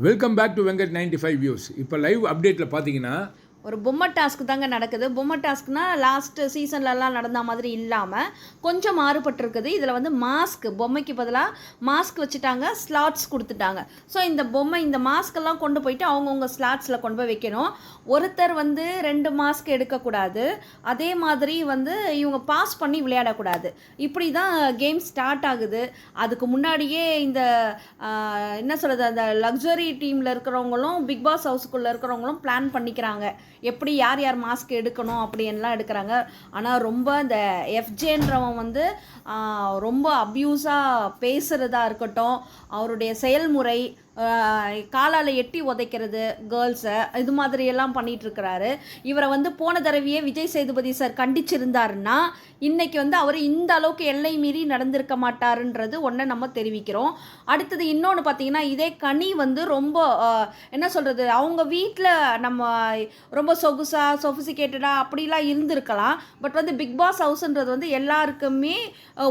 Welcome back to Venkat 95 views. இப்போ live அப்டேட்டில் பார்த்தீங்கன்னா ஒரு பொம்மை டாஸ்க் தாங்க நடக்குது. பொம்மை டாஸ்க்னா லாஸ்ட் சீசன்லலாம் நடந்த மாதிரி இல்லாமல் கொஞ்சம் மாறுபட்டிருக்குது. இதில் வந்து மாஸ்க், பொம்மைக்கு பதிலாக மாஸ்க் வச்சுட்டாங்க, ஸ்லாட்ஸ் கொடுத்துட்டாங்க. ஸோ இந்த மாஸ்கெல்லாம் கொண்டு போயிட்டு அவங்கவுங்க ஸ்லாட்ஸில் கொண்டு போய் வைக்கணும். ஒருத்தர் வந்து 2 மாஸ்க் எடுக்கக்கூடாது. அதே மாதிரி வந்து இவங்க பாஸ் பண்ணி விளையாடக்கூடாது. இப்படி தான் கேம் ஸ்டார்ட் ஆகுது. அதுக்கு முன்னாடியே இந்த என்ன சொல்கிறது, அந்த லக்ஸரி டீமில் இருக்கிறவங்களும் பிக் பாஸ் ஹவுஸுக்குள்ளே இருக்கிறவங்களும் பிளான் பண்ணிக்கிறாங்க, எப்படி யார் யார் மாஸ்க் எடுக்கணும் அப்படின்லாம் எடுக்கிறாங்க. ஆனால் ரொம்ப இந்த எஃப்ஜேன்றவன் வந்து ரொம்ப அப்யூஸாக பேசுகிறதா இருக்கட்டும், அவருடைய செயல்முறை, காலால் எட்டி உதைக்கிறது கேர்ள்ஸை, இது மாதிரியெல்லாம் பண்ணிகிட்ருக்கிறாரு. இவரை வந்து போன தடவையே விஜய் சேதுபதி சார் கண்டிச்சிருந்தாருன்னா இன்றைக்கி வந்து அவர் இந்த அளவுக்கு எல்லை மீறி நடந்திருக்க மாட்டாருன்றது ஒன்றை நம்ம தெரிவிக்கிறோம். அடுத்தது இன்னொன்று பார்த்தீங்கன்னா, இதே கனி வந்து ரொம்ப என்ன சொல்கிறது, அவங்க வீட்டில் நம்ம ரொம்ப சொஃபிசிகேட்டடாக அப்படிலாம் இருந்திருக்கலாம். பட் வந்து பிக் பாஸ் ஹவுஸ்ன்றது வந்து எல்லாருக்குமே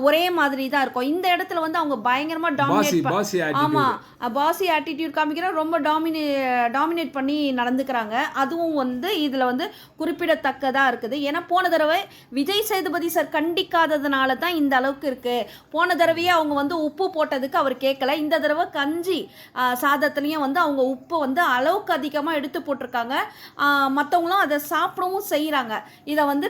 ஒரே மாதிரி தான் இருக்கும். இந்த இடத்துல வந்து அவங்க பயங்கரமாக பாசி ஆட்டிடியூட் காமிக்கிற ரொம்ப டாமினேட் பண்ணி நடந்துக்கிறாங்க. அதுவும் வந்து இதில் வந்து குறிப்பிடத்தக்கதாக இருக்குது. ஏன்னா போன தடவை விஜய் சேதுபதி சார் கண்டிக்காததுனால தான் இந்த அளவுக்கு இருக்குது. போன தடவையே அவங்க வந்து உப்பு போட்டதுக்கு அவர் கேட்கல. இந்த தடவை கஞ்சி சாதத்துலேயும் வந்து அவங்க உப்பு வந்து அளவுக்கு அதிகமாக எடுத்து போட்டிருக்காங்க. மற்றவங்களும் அதை சாப்பிடவும் செய்கிறாங்க. இதை வந்து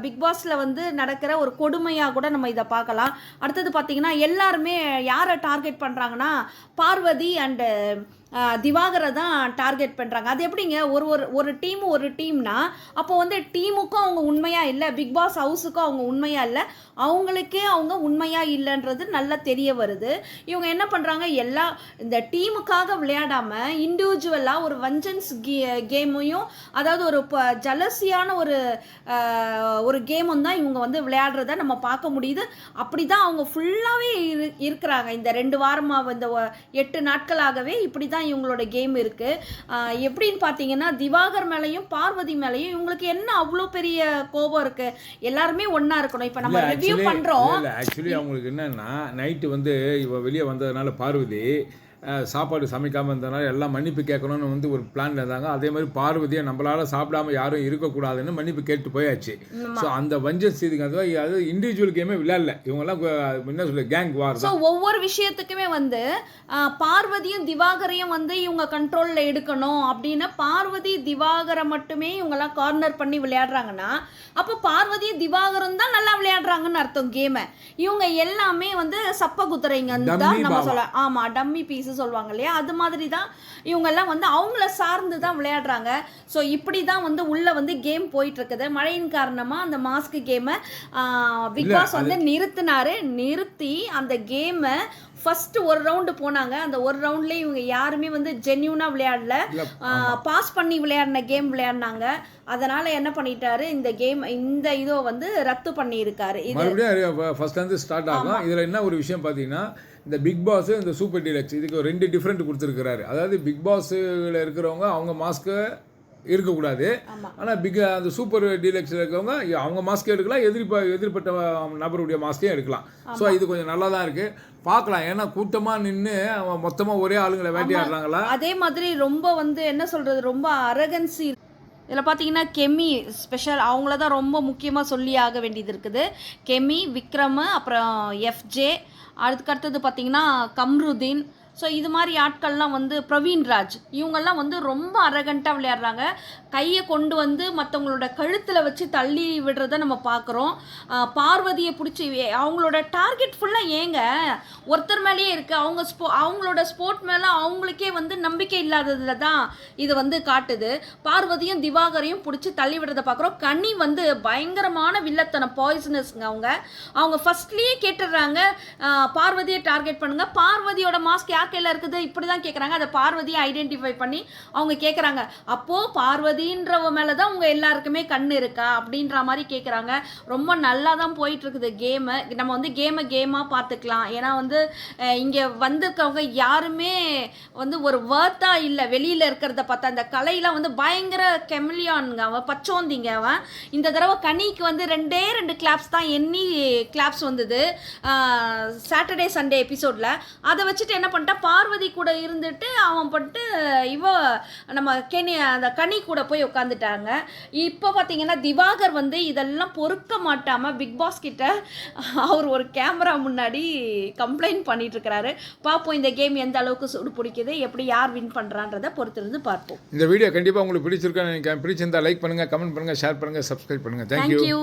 பிக் பாஸில் வந்து நடக்கிற ஒரு கொடுமையாக கூட நம்ம இதை பார்க்கலாம். அடுத்தது பார்த்திங்கன்னா, எல்லாருமே யாரை டார்கெட் பண்ணுறாங்கன்னா பார்வதி அண்டு திவாகரை தான் டார்கெட் பண்ணுறாங்க. அது எப்படிங்க, ஒரு டீம்னா அப்போ வந்து டீமுக்கும் அவங்க உண்மையாக இல்லை, பிக் பாஸ் ஹவுஸுக்கும் அவங்க உண்மையாக இல்லை, அவங்களுக்கே அவங்க உண்மையாக இல்லைன்றது நல்லா தெரிய வருது. இவங்க என்ன பண்ணுறாங்க, இந்த டீமுக்காக விளையாடாமல் இண்டிவிஜுவலாக ஒரு வஞ்சன்ஸ் கேமையும், அதாவது ஒரு ஜலசியான ஒரு கேமும் தான் இவங்க வந்து விளையாடுறத நம்ம பார்க்க முடியுது. அப்படி தான் அவங்க ஃபுல்லாகவே இருக்கிறாங்க. இந்த 2 வாரமாக, இந்த 8 நாட்களாகவே இப்படி தான் இவங்களோட கேம் இருக்கு. எப்படின்னு பார்த்தீங்கன்னா, திவாகர் மேலையும் பார்வதி மேலையும் இவங்களுக்கு என்ன அவ்வளோ பெரிய கோபம் இருக்கு. எல்லாருமே ஒண்ணா இருக்கணும். இப்போ நம்ம ரிவ்யூ பண்றோம். ஆக்சுவலி அவங்களுக்கு என்னன்னா, நைட்டு வந்து இவ வெளியே வந்ததுனால பார்வதி சாப்பாடு சமைக்காமல் இருந்ததுனால எல்லாம் மன்னிப்பு கேட்கணும்னு வந்து ஒரு பிளான் இருந்தாங்க. அதே மாதிரி பார்வதியை நம்மளால சாப்பிடாம யாரும் இருக்கக்கூடாதுன்னு மன்னிப்பு கேட்டு போயாச்சு. ஸோ அந்த வஞ்சன்ஸ் இதுக்கு அது இண்டிவிஜுவல் கேமே விளையாடல. இவங்கெல்லாம் என்ன சொல்ல, கேங் வார். ஸோ ஒவ்வொரு விஷயத்துக்குமே வந்து பார்வதியும் திவாகரையும் வந்து இவங்க கண்ட்ரோலில் எடுக்கணும் அப்படின்னு பார்வதி திவாகரை மட்டுமே இவங்கெல்லாம் கார்னர் பண்ணி விளையாடுறாங்கன்னா, அப்போ பார்வதியும் திவாகரும் தான் நல்லா விளையாடுறாங்கன்னு அர்த்தம் கேமை. இவங்க எல்லாமே வந்து சப்ப குத்துறைங்க தான் நம்ம சொல்ல. ஆமாம், டம்மி பீஸ் சொல்லுவாங்க இல்லையா, அது மாதிரி தான் இவங்கெல்லாம் வந்து அவங்கள சார்ந்து தான் விளையாடுறாங்க. ஸோ இப்படி தான் வந்து உள்ள வந்து கேம் போயிட்டு இருக்குது. மழையின் காரணமாக அந்த மாஸ்க் கேமை பிக் பாஸ் வந்து நிறுத்தி அந்த கேமை ஃபர்ஸ்ட் ஒரு ரவுண்டு போனாங்க. அந்த ஒரு ரவுண்ட்லேயே இவங்க யாருமே வந்து ஜென்யூனாக விளையாடல, பாஸ் பண்ணி விளையாடின கேம் விளையாடினாங்க. அதனால் என்ன பண்ணிட்டாரு, இந்த இதோ வந்து ரத்து பண்ணியிருக்காரு. மறுபடியும் ஃபர்ஸ்ட்லேருந்து ஸ்டார்ட் ஆகும். இதில் என்ன ஒரு விஷயம் பார்த்தீங்கன்னா, இந்த பிக் பாஸ், இந்த சூப்பர் டீலக்ஸ், இதுக்கு 2 டிஃப்ரெண்ட் கொடுத்துருக்கிறாரு. அதாவது பிக் பாஸில் இருக்கிறவங்க அவங்க மாஸ்க்கு இருக்கக்கூடாது. ஆனால் அந்த சூப்பர் டீலக்ஸில் இருக்கிறவங்க அவங்க மாஸ்க்கே எடுக்கலாம், எதிர்பட்ட நபருடைய மாஸ்க்கையும் எடுக்கலாம். ஸோ இது கொஞ்சம் நல்லா தான் இருக்குது, பார்க்கலாம். ஏன்னா கூட்டமாக நின்று மொத்தமாக ஒரே ஆளுங்களை வேட்டையாடுறாங்களா. அதே மாதிரி ரொம்ப வந்து என்ன சொல்கிறது, ரொம்ப அரகன்சி. இதில் பார்த்தீங்கன்னா கெமி ஸ்பெஷல், அவங்கள தான் ரொம்ப முக்கியமாக சொல்லி ஆக வேண்டியது இருக்குது. கெமி, விக்ரம், அப்புறம் எஃப்ஜே, அதுக்கடுத்தது பார்த்தீங்கன்னா கம்ருதீன். ஸோ இது மாதிரி ஆட்கள்லாம் வந்து பிரவீன்ராஜ், இவங்கெல்லாம் வந்து ரொம்ப அரகண்ட்டாக விளையாடுறாங்க. கையை கொண்டு வந்து மற்றவங்களோட கழுத்தில் வச்சு தள்ளி விடுறத நம்ம பார்க்குறோம். பார்வதியை பிடிச்சி அவங்களோட டார்கெட் ஃபுல்லாக ஏங்க ஒருத்தர் மேலேயே இருக்குது. அவங்களோட ஸ்போர்ட் மேலே அவங்களுக்கே வந்து நம்பிக்கை இல்லாததில் தான் இது வந்து காட்டுது. பார்வதியும் திவாகரையும் பிடிச்சி தள்ளி விடுறத பார்க்குறோம். கனி வந்து பயங்கரமான வில்லத்தனம், பாய்சனஸ்ங்க. அவங்க ஃபர்ஸ்ட்லேயே கேட்டுடுறாங்க, பார்வதியை டார்கெட் பண்ணுங்கள், பார்வதியோட மாஸ்க் யார் கையில் இருக்குது, இப்படி தான் கேட்குறாங்க. அதை பார்வதியை ஐடென்டிஃபை பண்ணி அவங்க கேட்குறாங்க. அப்போது பார்வதின்றவ மேலே தான் உங்கள் எல்லாருக்குமே கண் இருக்கா அப்படின்ற மாதிரி கேட்குறாங்க. ரொம்ப நல்லா தான் போயிட்டுருக்குது கேமு. நம்ம வந்து கேமாக பார்த்துக்கலாம். ஏன்னா வந்து இங்கே வந்திருக்கவங்க யாருமே வந்து ஒரு வேர்த்தாக இல்லை. வெளியில் இருக்கிறத பார்த்தா அந்த கலையெல்லாம் வந்து பயங்கர கெமிலியானுங்க, அவன் பச்சோந்திங்க. அவன் இந்த தடவை கனிக்கு வந்து 2 கிளாப்ஸ் தான் கிளாப்ஸ் வந்தது சாட்டர்டே சண்டே எபிசோடில். அதை வச்சுட்டு என்ன பண்ணிட்டா, பார்வதி கூட இருந்துட்டு அவன் பட்டு நம்ம அந்த கனி கூட போய் உட்காந்துட்டாங்க. இப்போ பார்த்தீங்கன்னா திவாகர் வந்து இதெல்லாம் பொறுக்க மாட்டாமல் பிக் பாஸ் கிட்ட அவர் ஒரு கேமரா முன்னாடி கம்ப்ளைண்ட் பண்ணிட்டு இருக்கிறாரு. பார்ப்போம் இந்த கேம் எந்த அளவுக்கு சூடு பிடிக்குது, எப்படி யார் வின் பண்ணுறான்றதை பொறுத்திருந்து பார்ப்போம். இந்த வீடியோ கண்டிப்பாக உங்களுக்கு பிடிச்சிருக்கான்னு நினைக்கிறேன். பிடிச்சிருந்தா லைக் பண்ணுங்கள், கமெண்ட் பண்ணுங்கள், ஷேர் பண்ணுங்கள், சப்ஸ்கிரைப் பண்ணுங்கள். தேங்க்யூ.